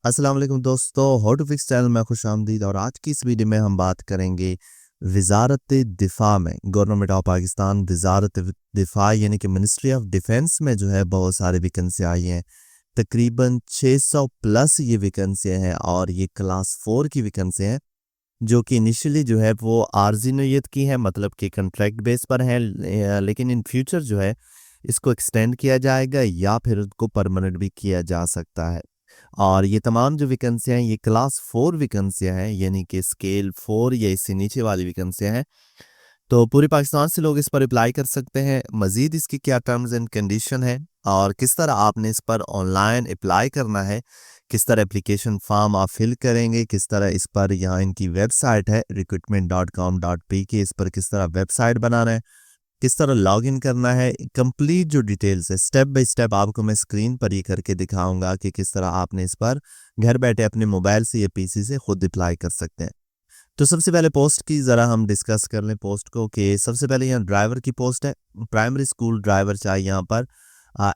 अस्सलाम वालेकुम दोस्तों, हाउ टू फिक्स चैनल में खुशामदीद। और आज की इस वीडियो में हम बात करेंगे वजारत दिफा में, गवर्नमेंट ऑफ पाकिस्तान वजारत दिफा यानी कि मिनिस्ट्री ऑफ डिफेंस में जो है बहुत सारे वैकेंसी आई हैं। तकरीबन 600 प्लस ये वैकेंसियाँ हैं और ये क्लास 4 की वैकेंसी हैं, जो कि इनिशियली जो है वो आर्जी नोयत की है, मतलब कि कॉन्ट्रैक्ट बेस पर है। लेकिन इन फ्यूचर जो है इसको एक्सटेंड किया जाएगा या फिर उसको परमानेंट भी किया जा सकता है। और ये तमाम जो वैकेंसियाँ हैं ये क्लास 4 वैकेंसियाँ हैं, यानी कि स्केल 4 या इससे नीचे वाली वैकेंसियाँ हैं। तो पूरे पाकिस्तान से लोग इस पर अप्लाई कर सकते हैं। मज़ीद इसकी क्या टर्म्स एंड कंडीशन है और किस तरह आपने इस पर ऑनलाइन अप्लाई करना है, किस तरह एप्लीकेशन फॉर्म आप फिल करेंगे, किस तरह इस पर, यहाँ इनकी वेबसाइट है recruitment.com.pk, इस पर किस तरह वेबसाइट बनाना है, किस तरह लॉगिन करना है, कंप्लीट जो डिटेल्स है स्टेप बाय स्टेप आपको मैं स्क्रीन पर ये करके दिखाऊंगा कि किस तरह आपने इस पर घर बैठे अपने मोबाइल से या पीसी से खुद अप्लाई कर सकते हैं। तो सबसे पहले पोस्ट की ज़रा हम डिस्कस कर लें पोस्ट को, कि सबसे पहले यहाँ ड्राइवर की पोस्ट है। प्राइमरी स्कूल ड्राइवर चाहिए यहाँ पर।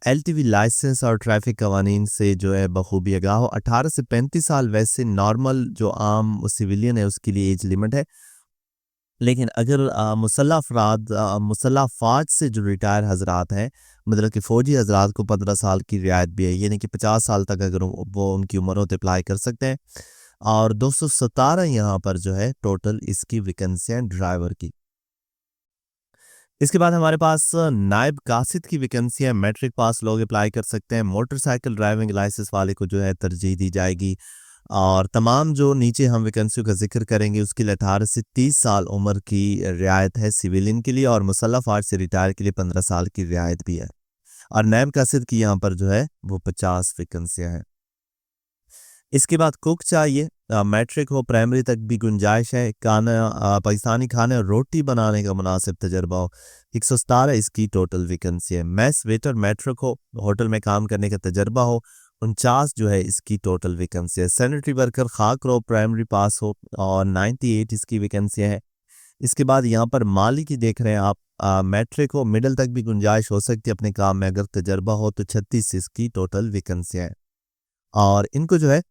एलटीवी लाइसेंस और ट्रैफिक कवानीन से जो है बखूबी आगाह हो। 18 से 35 साल वैसे नॉर्मल जो आम सिविलियन है उसके लिए एज लिमिट है। लेकिन अगर मुसल्लह अफराद, मुसल्लह फ़ौज से जो रिटायर हज़रात हैं, मतलब कि फ़ौजी हज़रात को 15 साल की रियायत भी है, यानी कि 50 साल तक अगर वो उनकी उम्र हो तो अप्लाई कर सकते हैं। और 217 यहाँ पर जो है टोटल इसकी वैकेंसियाँ ड्राइवर की। इसके बाद हमारे पास नायब कासिद की वैकेंसियाँ, मैट्रिक पास लोग अप्लाई कर सकते हैं। मोटरसाइकिल ड्राइविंग लाइसेंस वाले को जो है तरजीह दी जाएगी। और तमाम जो नीचे हम वैकेंसियों का जिक्र करेंगे उसके लिए 18 से 30 साल उम्र की रियायत है सिविलियन के लिए, और मुसल्लह फ़ौज से रिटायर के लिए 15 साल की रियायत भी है। और नायब कासिद की यहाँ पर जो है वो 50 वैकेंसियाँ हैं। इसके बाद कुक चाहिए, मैट्रिक हो, प्राइमरी तक भी गुंजाइश है। खाना, पाकिस्तानी खाने और रोटी बनाने का मुनासिब तजर्बा हो। 117 इसकी टोटल वैकेंसी है। मैस वेटर मैट्रिक हो, होटल में काम करने का तजर्बा हो, 49 जो है इसकी टोटल वैकेंसी है। सैनिटरी वर्कर खाक रो, प्राइमरी पास हो, और 98 इसकी वैकेंसी है। इसके बाद यहाँ पर माली की देख रहे हैं आप, मैट्रिक हो, मिडिल तक भी गुंजाइश हो सकती है अपने काम में अगर तजर्बा हो, तो 36 इसकी टोटल वैकेंसी है। और इनको जो है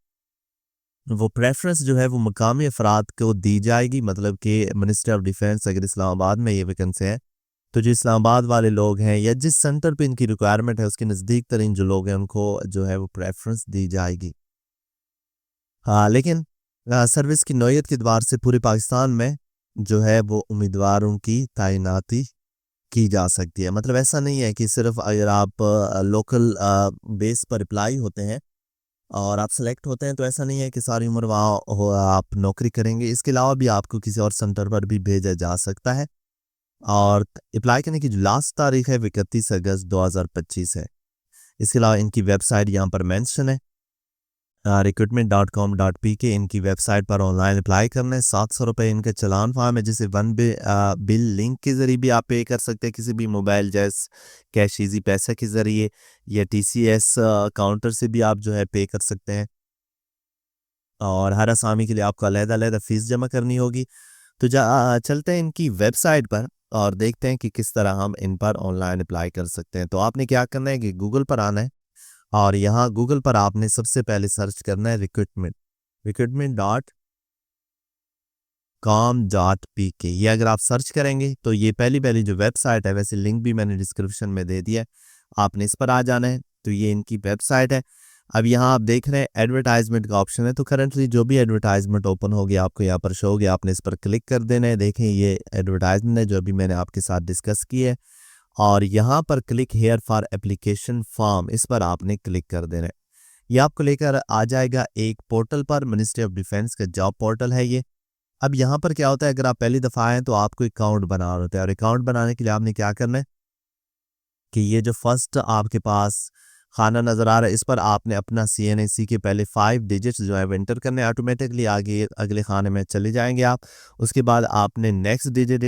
वो प्रेफरेंस जो है वो मकामी अफराद को दी जाएगी, मतलब कि मिनिस्ट्री ऑफ डिफेंस अगर इस्लामाबाद में ये वैकेंसी है, तो जो इस्लामाबाद वाले लोग हैं या जिस सेंटर पे इनकी रिक्वायरमेंट है उसके नज़दीक तरीन जो लोग हैं उनको जो है वो प्रेफरेंस दी जाएगी। हाँ, लेकिन सर्विस की नौयत के एतबार से पूरे पाकिस्तान में जो है वो उम्मीदवारों की तैनाती की जा सकती है। मतलब ऐसा नहीं है कि सिर्फ अगर आप लोकल बेस पर अप्लाई होते हैं और आप सेलेक्ट होते हैं तो ऐसा नहीं है कि सारी उम्र वहाँ आप नौकरी करेंगे। इसके अलावा भी आपको किसी और सेंटर पर भी भेजा जा सकता है। और अप्लाई करने की जो लास्ट तारीख है वो 31 अगस्त 2025 है। इसके अलावा इनकी वेबसाइट यहाँ पर मेंशन है, recruitment.com.pk। इनकी वेबसाइट पर ऑनलाइन अप्लाई करना है। 700 रुपये इनका चलान फार्म है, जिसे बिल लिंक के ज़रिए भी आप पे कर सकते हैं, किसी भी मोबाइल जैस कैश ईजी पैसा के ज़रिए, या TCS काउंटर से भी आप जो है पे कर सकते हैं। और हर असामी के लिए आपको अलग-अलग फ़ीस जमा करनी होगी। तो चलते हैं इनकी वेबसाइट पर और देखते हैं कि किस तरह हम इन पर ऑनलाइन अप्लाई कर सकते हैं। तो आपने क्या करना है कि गूगल पर आना है, और यहाँ गूगल पर आपने सबसे पहले सर्च करना है recruitment.com.pk। ये अगर आप सर्च करेंगे तो ये पहली जो वेबसाइट है, वैसे लिंक भी मैंने डिस्क्रिप्शन में दे दिया है, आपने इस पर आ जाना है। तो ये इनकी वेबसाइट है। अब यहाँ आप देख रहे हैं एडवर्टाइजमेंट का ऑप्शन है, तो करंटली जो भी एडवर्टाइजमेंट ओपन होगी आपको यहाँ पर शो होगी, आपने इस पर क्लिक कर देना है। देखें ये एडवर्टाइजमेंट है जो अभी मैंने आपके साथ डिस्कस की है, और यहाँ पर click here for application form, इस पर आपने क्लिक कर देना है। ये आपको लेकर आ जाएगा एक पोर्टल पर, मिनिस्ट्री ऑफ डिफेंस का जॉब पोर्टल है ये। अब यहाँ पर क्या होता है, अगर आप पहली दफ़ा आए तो आपको अकाउंट बनाना होता है, और अकाउंट बनाने के लिए आपने क्या करना है कि ये जो फर्स्ट आपके पास खाना नज़र आ रहा है, इस पर आपने अपना CNAC के पहले 5 डिजिट्स जो है वो एंटर करने, ऑटोमेटिकली आगे अगले खाने में चले जाएंगे आप। उसके बाद आपने नेक्स्ट डिजिट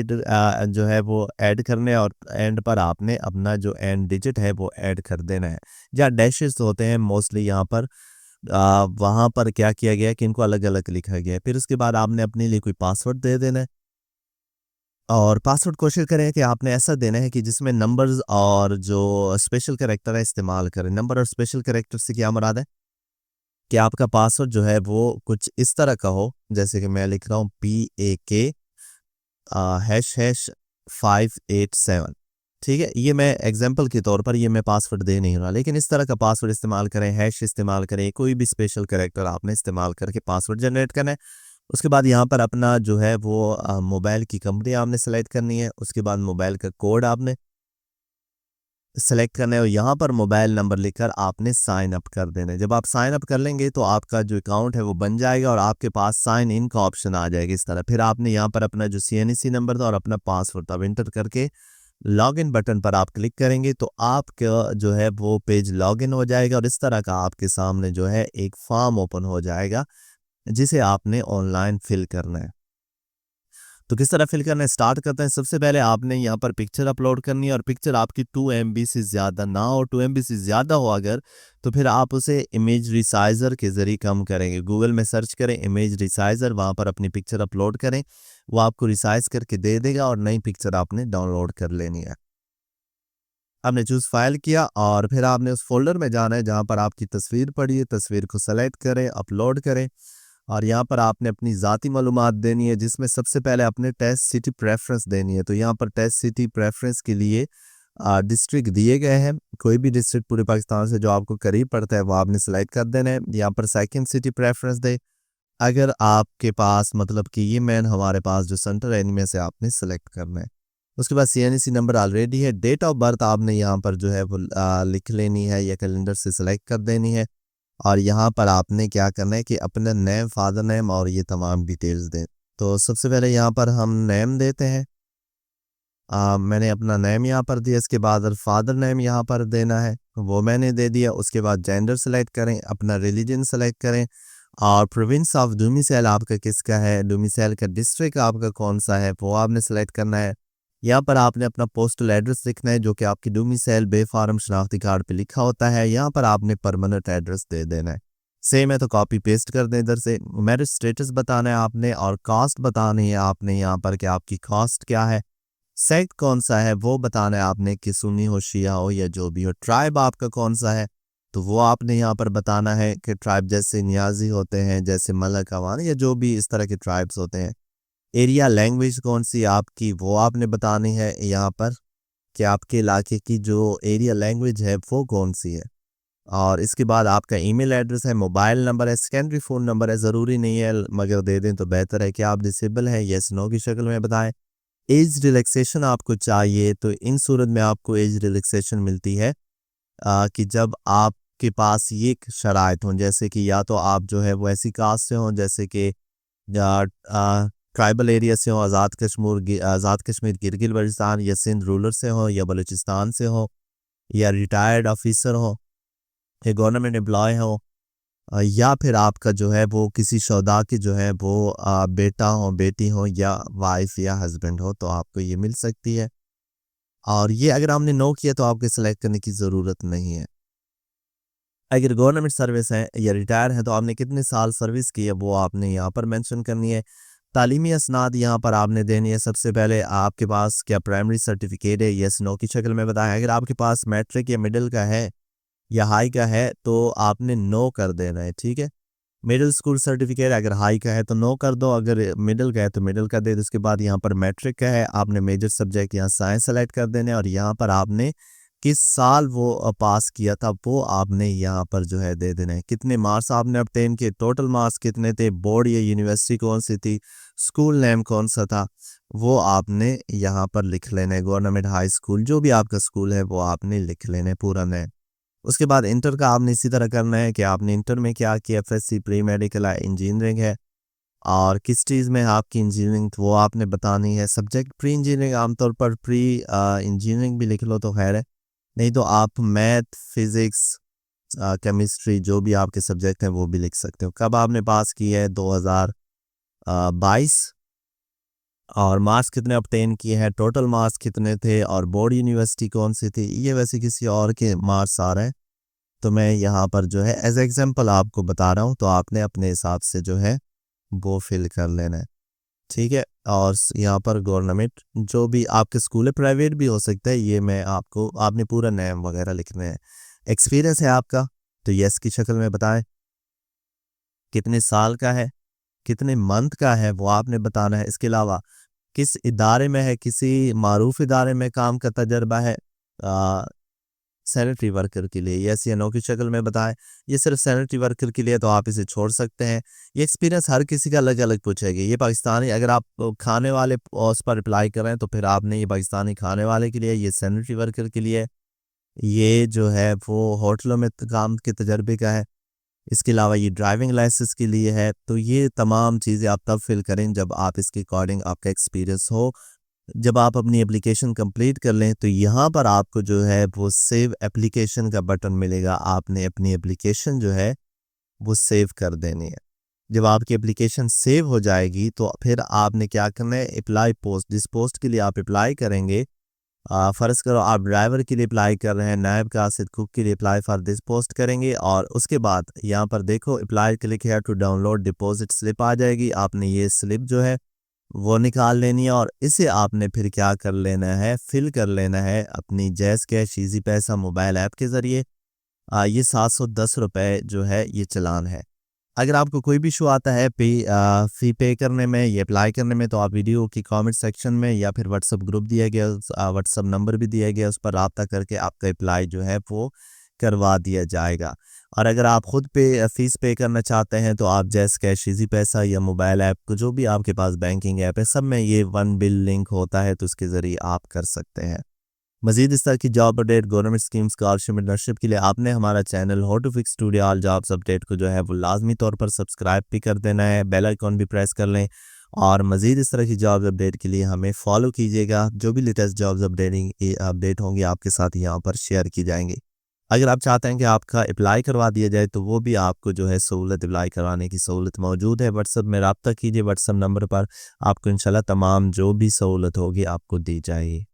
जो है वो ऐड करने, और एंड पर आपने अपना जो एंड डिजिट है वो ऐड कर देना है। जहाँ डैशेस होते हैं मोस्टली यहाँ पर, वहाँ पर क्या किया गया है कि इनको अलग अलग लिखा गया है। फिर उसके बाद आपने अपने लिए कोई पासवर्ड दे देना है, और पासवर्ड कोशिश करें कि आपने ऐसा देना है कि जिसमें नंबर्स और जो स्पेशल कैरेक्टर है इस्तेमाल करें। नंबर और स्पेशल कैरेक्टर से क्या मुराद है कि आपका पासवर्ड जो है वो कुछ इस तरह का हो, जैसे कि मैं लिख रहा हूँ PAK #587। ठीक है, ये मैं एग्जांपल के तौर पर ये मैं पासवर्ड दे नहीं रहा, लेकिन इस तरह का पासवर्ड इस्तेमाल करें, हैश इस्तेमाल करें, कोई भी स्पेशल कैरेक्टर आपने इस्तेमाल करके पासवर्ड जनरेट करना है। उसके बाद यहाँ पर अपना जो है वो मोबाइल की कंपनी आपने सेलेक्ट करनी है। उसके बाद मोबाइल का कोड आपने सेलेक्ट करना है और यहाँ पर मोबाइल नंबर लिखकर आपने साइन अप कर देना है। जब आप साइन अप कर लेंगे तो आपका जो अकाउंट है वो बन जाएगा और आपके पास साइन इन का ऑप्शन आ जाएगा इस तरह। फिर आपने यहाँ पर अपना जो CNEC नंबर था और अपना पासवर्ड था एंटर करके लॉगिन बटन पर आप क्लिक करेंगे तो आपका जो है वो पेज लॉगिन हो जाएगा और इस तरह का आपके सामने जो है एक फॉर्म ओपन हो जाएगा जिसे आपने ऑनलाइन फिल करना है। तो किस तरह फिल करना है स्टार्ट करते हैं। सबसे पहले आपने यहाँ पर पिक्चर अपलोड करनी है और पिक्चर आपकी 2 MB से ज़्यादा ना हो, 2 MB से ज़्यादा हो अगर, तो फिर आप उसे इमेज रिसाइजर के ज़रिए कम करेंगे। गूगल में सर्च करें इमेज रिसाइजर, वहाँ पर अपनी पिक्चर अपलोड करें, वो आपको रिसाइज करके दे देगा और नई पिक्चर आपने डाउनलोड कर लेनी है। आपने चूज़ फाइल किया और फिर आपने उस फोल्डर में जाना है जहाँ पर आपकी तस्वीर पड़ी है, तस्वीर को सेलेक्ट करें, अपलोड करें और यहाँ पर आपने अपनी ज़ाती मालूमात देनी है, जिसमें सबसे पहले आपने टेस्ट सिटी प्रेफरेंस देनी है। तो यहाँ पर टेस्ट सिटी प्रेफरेंस के लिए डिस्ट्रिक्ट दिए गए हैं, कोई भी डिस्ट्रिक्ट पूरे पाकिस्तान से जो आपको करीब पड़ता है वो आपने सेलेक्ट कर देना है। यहाँ पर सेकंड सिटी प्रेफरेंस दे, अगर आपके पास मतलब कि ये मेन हमारे पास जो सेंटर है इनमें से आपने सेलेक्ट करना है। उसके बाद CNEC नंबर ऑलरेडी है। डेट ऑफ बर्थ आपने यहाँ पर जो है वो लिख लेनी है या कैलेंडर से सेलेक्ट कर देनी है और यहाँ पर आपने क्या करना है कि अपना नेम, फादर नेम और ये तमाम डिटेल्स दें। तो सबसे पहले यहाँ पर हम नेम देते हैं। मैंने अपना नेम यहाँ पर दिया, इसके बाद फादर नेम यहाँ पर देना है, वो मैंने दे दिया। उसके बाद जेंडर सेलेक्ट करें, अपना रिलीजन सेलेक्ट करें और प्रोविंस ऑफ डोमिसाइल आपका किसका है, डोमिसाइल का डिस्ट्रिक्ट आपका कौन सा है वो आपने सेलेक्ट करना है। यहाँ पर आपने अपना पोस्टल एड्रेस लिखना है जो कि आपकी डोमिसाइल बे फार्म शनाख्ती कार्ड पे लिखा होता है। यहाँ पर आपने परमानेंट एड्रेस दे देना है। सेम है तो कॉपी पेस्ट कर दें इधर से। मैरिज स्टेटस बताना है आपने और कास्ट बतानी है आपने यहाँ पर कि आपकी कास्ट क्या है। सेक्ट कौन सा है वो बताना है आपने कि सुन्नी हो, शिया हो या जो भी हो। ट्राइब आपका कौन सा है तो वो आपने यहाँ पर बताना है कि ट्राइब जैसे नियाजी होते हैं, जैसे मलक अवान या जो भी इस तरह के ट्राइब्स होते हैं। एरिया लैंग्वेज कौन सी आपकी वो आपने बतानी है यहाँ पर कि आपके इलाके की जो एरिया लैंग्वेज है वो कौन सी है। और इसके बाद आपका ईमेल एड्रेस है, मोबाइल नंबर है, सेकेंडरी फ़ोन नंबर है, ज़रूरी नहीं है मगर दे दें तो बेहतर है कि आप डिसेबल हैं, येस नो की शक्ल में बताएं। एज रिलैक्सेशन आपको चाहिए तो इन सूरत में आपको एज रिलैक्सेशन मिलती है कि जब आपके पास ये शराइत हों, जैसे कि या तो आप जो है वो ऐसी कास्ट से हों जैसे कि ट्राइबल एरिया से हों, आज़ाद कश्मीर गिलगित बल्टिस्तान या सिंध रूरल से हों या बलूचिस्तान से हों या रिटायर्ड ऑफिसर हो या गवर्नमेंट एम्प्लॉय हो या फिर आपका जो है वो किसी शोधा की जो है वो बेटा हो, बेटी हो या वाइफ या हस्बैंड हो तो आपको ये मिल सकती है। और ये अगर आपने नो किया तो आपके सेलेक्ट करने की ज़रूरत नहीं है। अगर गवर्नमेंट सर्विस है या रिटायर है तो आपने कितने साल सर्विस की है वो आपने यहाँ पर मेंशन करनी है। तालीमी असनाद यहाँ पर आपने देनी है। सबसे पहले आपके पास क्या प्राइमरी सर्टिफिकेट है, यस नो की शक्ल में बताएं। अगर आपके पास मैट्रिक या मिडिल का है या हाई का है तो आपने नो कर देना है, ठीक है। मिडिल स्कूल सर्टिफिकेट अगर हाई का है तो नो कर दो, अगर मिडिल का है तो मिडिल का दे दो। उसके बाद यहाँ पर मैट्रिक का है, आपने मेजर सब्जेक्ट यहाँ साइंस सेलेक्ट कर देने और यहाँ पर आपने किस साल वो पास किया था वो आपने यहाँ पर जो है दे देना है। कितने मार्क्स आपने ऑब्टेन किए, टोटल मार्क्स कितने थे, बोर्ड या यूनिवर्सिटी कौन सी थी, स्कूल नेम कौन सा था वो आपने यहाँ पर लिख लेना है। गवर्नमेंट हाई स्कूल जो भी आपका स्कूल है वो आपने लिख लेना है पूरा नेम। उसके बाद इंटर का आपने इसी तरह करना है कि आपने इंटर में क्या किया, FSC प्री मेडिकल है, इंजीनियरिंग है और किस चीज़ में आपकी इंजीनियरिंग वो आपने बतानी है। सब्जेक्ट प्री इंजीनियरिंग, आमतौर पर प्री इंजीनियरिंग भी लिख लो तो खैर है, नहीं तो आप मैथ, फिज़िक्स, केमिस्ट्री जो भी आपके सब्जेक्ट हैं वो भी लिख सकते हो। कब आपने पास की है, 2022 और मार्क्स कितने ऑब्टेन किए हैं, टोटल मार्क्स कितने थे और बोर्ड यूनिवर्सिटी कौन सी थी। ये वैसे किसी और के मार्क्स आ रहे हैं तो मैं यहाँ पर जो है एज एग्जांपल आपको बता रहा हूँ, तो आपने अपने हिसाब से जो है वो फिल कर लेना है, ठीक है। और यहाँ पर गवर्नमेंट जो भी आपके स्कूल है, प्राइवेट भी हो सकता है, ये मैं आपको आपने पूरा नेम वगैरह लिखना है। एक्सपीरियंस है आपका तो यस की शक्ल में बताएं। कितने साल का है, कितने मंथ का है वो आपने बताना है। इसके अलावा किस इदारे में है, किसी मारूफ इदारे में काम का तजर्बा है सैनिटरी वर्कर के लिए, यस या नो की शक्ल में बताएं। ये सिर्फ सैनिटरी वर्कर के लिए तो आप इसे छोड़ सकते हैं। ये एक्सपीरियंस हर किसी का अलग अलग पूछेगी। ये पाकिस्तानी, अगर आप खाने वाले उस पर अप्लाई करें तो फिर आपने ये पाकिस्तानी खाने वाले के लिए, ये सैनिटरी वर्कर के लिए, ये जो है वो होटलों में काम के तजर्बे का है। इसके अलावा ये ड्राइविंग लाइसेंस के लिए है। तो ये तमाम चीज़ें आप तब फिल करें जब आप इसके अकॉर्डिंग आपका एक्सपीरियंस हो। जब आप अपनी एप्लीकेशन कंप्लीट कर लें तो यहाँ पर आपको जो है वो सेव एप्लीकेशन का बटन मिलेगा। आपने अपनी एप्लीकेशन जो है वो सेव कर देनी है। जब आपकी एप्लीकेशन सेव हो जाएगी तो फिर आपने क्या करना है, अप्लाई पोस्ट, जिस पोस्ट के लिए आप अप्लाई करेंगे, फ़र्ज़ करो आप ड्राइवर के लिए अप्लाई कर रहे हैं, नायब कासिद कुक के लिए अप्लाई फॉर दिस पोस्ट करेंगे और उसके बाद यहाँ पर देखो apply click here to download deposit slip आ जाएगी। आपने ये स्लिप जो है वो निकाल लेनी है और इसे आपने फिर क्या कर लेना है, फिल कर लेना है अपनी जैज़ कैश ईज़ी पैसा मोबाइल ऐप के ज़रिए। ये 710 रुपये जो है ये चालान है। अगर आपको कोई भी इशू आता है फ़ी पे करने में या अप्लाई करने में तो आप वीडियो की कमेंट सेक्शन में या फिर व्हाट्सएप ग्रुप दिया गया, व्हाट्सएप नंबर भी दिया गया, उस पर राब्ता करके आपका अप्लाई जो है वो करवा दिया जाएगा। और अगर आप खुद पे फ़ीस पे करना चाहते हैं तो आप जैज़ कैश ईज़ी पैसा या मोबाइल ऐप को, जो भी आपके पास बैंकिंग ऐप है, सब में ये वन बिल लिंक होता है तो उसके ज़रिए आप कर सकते हैं। मज़ीद इस तरह की job update, government scheme, scholarship, internship के लिए आपने हमारा channel how to fix studio all jobs update को जो है वो लाजमी तौर पर सब्सक्राइब भी कर देना है, बेल आइकॉन भी प्रेस कर लें और मज़ीद इस तरह की जॉब अपडेट के लिए हमें फॉलो कीजिएगा। जो भी लेटेस्ट जॉब्स अपडेट होंगी आपके साथ यहाँ पर शेयर की जाएंगी। अगर आप चाहते हैं कि आपका अप्लाई करवा दिया जाए तो वो भी आपको जो है सहूलत, अप्लाई करवाने की सहूलत मौजूद है। व्हाट्सएप में रब्ता कीजिए, व्हाट्सएप नंबर पर आपको इंशाल्लाह तमाम जो भी सहूलत होगी आपको दी जाएगी।